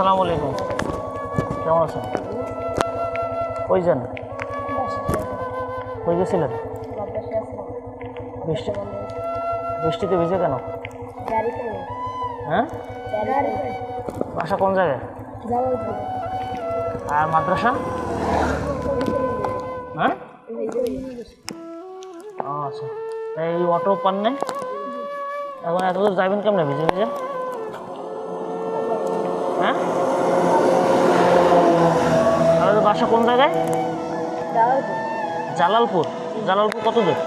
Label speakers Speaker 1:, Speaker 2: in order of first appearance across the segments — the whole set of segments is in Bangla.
Speaker 1: আসসালামু আলাইকুম। কেমন আছেন? কই যান? কই গেছিলেন? বৃষ্টি বৃষ্টিতে ভিজে কেন? হ্যাঁ, বাসা কোন জায়গায়? আর মাদ্রাসা? হ্যাঁ, ও আচ্ছা। এই অটো পান নাই? এখন এত দূর যাবেন কেমনে ভিজে ভিজে? হ্যাঁ, আমাদের বাসা কোন জায়গায়? জালালপুর। জালালপুর কত দূর?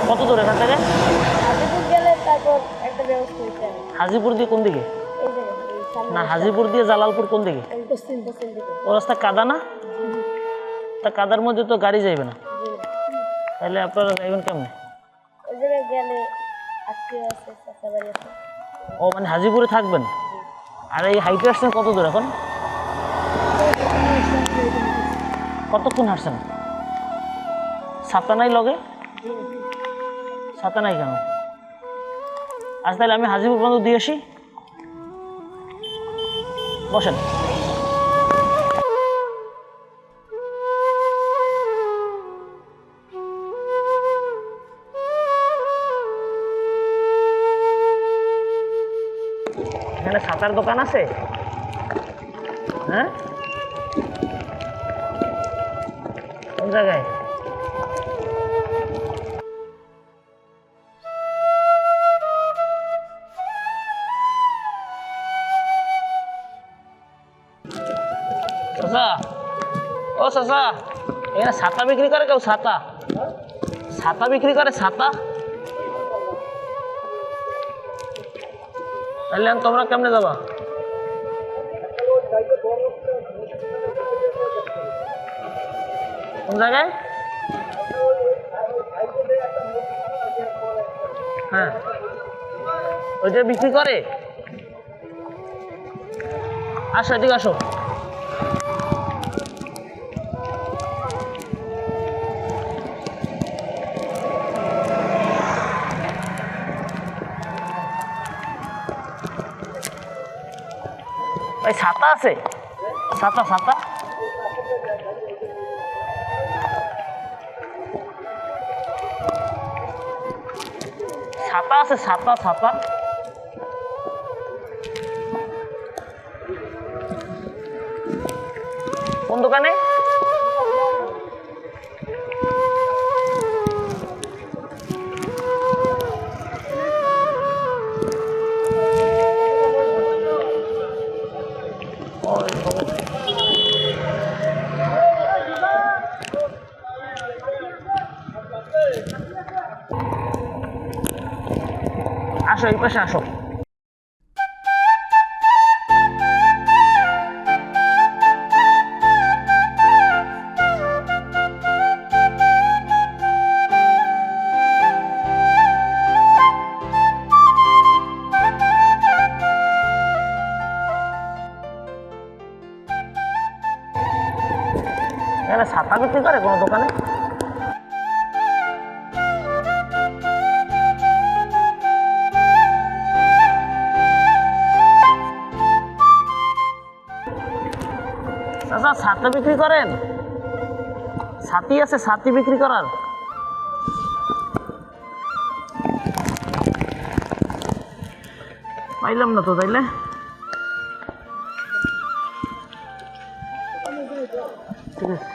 Speaker 1: কত দূর এখান থেকে? হাজিপুর দিয়ে কোন দিকে? না, হাজিপুর দিয়ে জালালপুর কোন দিকে? ও রাস্তা কাদা না? তা কাদার মধ্যে তো গাড়ি যাইবে না, তাহলে আপনারা যাইবেন কেমনে? ও মানে হাজিপুরে থাকবেন, আর এই হাইটে আসছেন কত দূর এখন? কতক্ষণ হাঁটছেন? ছাতা নাই লগে? ছাতা নাই কেন? আজ তাহলে আমি হাজিপুর পর্যন্ত দিয়ে আসি, বসেন। এখানে ছাতার দোকান আছে? হ্যাঁ, কোন জায়গায়? চাচা, ও চাচা, এখানে ছাতা বিক্রি করে কেউ? ছাতা ছাতা বিক্রি করে? ছাতা? তাহলে তোমরা কেমনে যাবা? কোন জায়গায়? হ্যাঁ, ওইটা বিক্রি করে? আসো, এদিকে আসো। ভাই ছাতা আছে? ছাতা ছাতা ছাতা আছে? ছাতা ছাতা কোন দোকানে? আসো, এই পাশে আসো। এখানে ছাতা বিক্রি করে কোনো দোকানে? আচ্ছা, ছাতা বিক্রি করেন? ছাতি আছে? ছাতি বিক্রি করার? পাইলাম না তো, তাইলে ঠিক আছে।